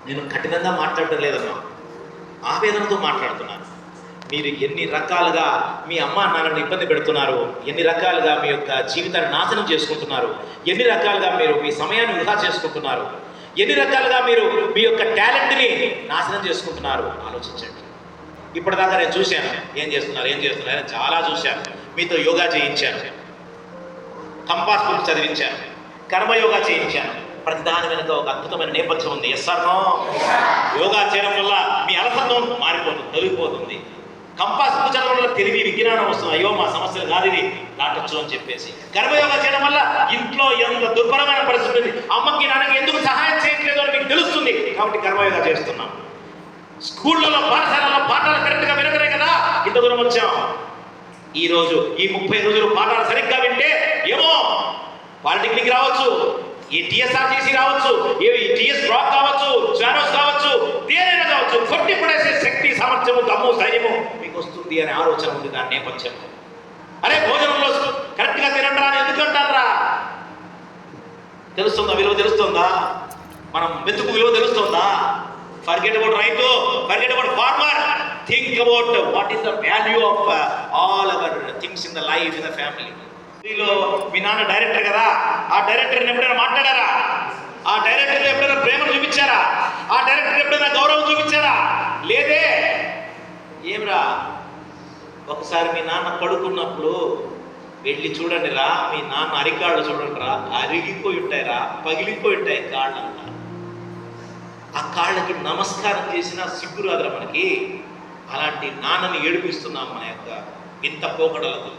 నేను కఠినంగా మాట్లాడటం లేదమ్మా, ఆవేదనతో మాట్లాడుతున్నాను. మీరు ఎన్ని రకాలుగా మీ అమ్మా నాన్నని ఇబ్బంది పెడుతున్నారు, ఎన్ని రకాలుగా మీ యొక్క జీవితాన్ని నాశనం చేసుకుంటున్నారు, ఎన్ని రకాలుగా మీరు మీ సమయాన్ని వృధా చేసుకుంటున్నారు, ఎన్ని రకాలుగా మీరు మీ యొక్క టాలెంట్ని నాశనం చేసుకుంటున్నారు ఆలోచించండి. ఇప్పటిదాకా నేను చూశాను ఏం చేస్తున్నారు చాలా చూశాను. మీతో యోగా చేయించాను, కంపాస్ బుక్ చదివించాను, కర్మయోగా చేయించాను. ప్రతిదాని వెనుక ఒక అద్భుతమైన నేపథ్యం ఉంది. Yes are no? యోగా చేయడం వల్ల మీ అలసత్వం మారిపోతుంది, తొలగిపోతుంది. కంపాస్ బుక్ చదవడం వల్ల తెలివి విజ్ఞానం వస్తుంది. అయ్యో మా సమస్యలు కాదు ఇది, దాటొచ్చు అని చెప్పేసి. కర్మయోగా చేయడం వల్ల ఇంట్లో ఎంత దుర్భరమైన పరిస్థితి ఉంది, అమ్మకి నాన్నకి ఎందుకు సహాయం చేయట్లేదు అని మీకు తెలుస్తుంది. కాబట్టి కర్మయోగా చేస్తున్నాం. స్కూళ్ళలో పాఠశాలలో పాఠాలు కరెక్ట్గా వినగలే కదా ఇంత దూరం వచ్చాం. ఈరోజు ఈ 30 రోజులు పాఠాలు సరిగ్గా వింటే ఏమో పాలిటెక్నిక్ రావచ్చు, ఈ టీఎస్ఆర్టీసీ రావచ్చు, టీఎస్ బ్లాక్ కావచ్చు, జానోస్ కావచ్చు, దేనైనా కావచ్చు, కొట్టి పడేసే శక్తి, సామర్థ్యము, దమ్ము, ధైర్యము మీకు వస్తుంది అనే ఆలోచన ఉంది దాని నేపథ్యం. అరే భోజనంలో కరెక్ట్గా తినండి అని ఎందుకంటారా? తెలుస్తుందా విలువ? తెలుస్తుందా? మనం మెతుకు విలువ తెలుస్తుందా? Forget about రైతు, forget about farmer, think about what is the value of all our things in the life, in the family. మీ నాన్న డైరెక్టర్ కదా, ఆ డైరెక్టర్ని ఎప్పుడైనా మాట్లాడారా? ఆ డైరెక్టర్ ఎప్పుడైనా ప్రేమను చూపించారా? ఆ డైరెక్టర్ ఎప్పుడైనా గౌరవం చూపించారా? లేదే. ఏమిరా, ఒకసారి మీ నాన్న పడుకున్నప్పుడు వెళ్ళి చూడండి రా, మీ నాన్న అరికాళ్ళు చూడండి రా, అరిగిపోయి ఉంటాయి రా, పగిలిపోయి ఉంటాయి కాళ్ళంతా. ఆ కాళ్ళకి నమస్కారం చేసినా సిగ్గు రాదురా మనకి. అలాంటి నాన్నని ఏడిపిస్తున్నాం మన యొక్క ఇంత పోకడలతో.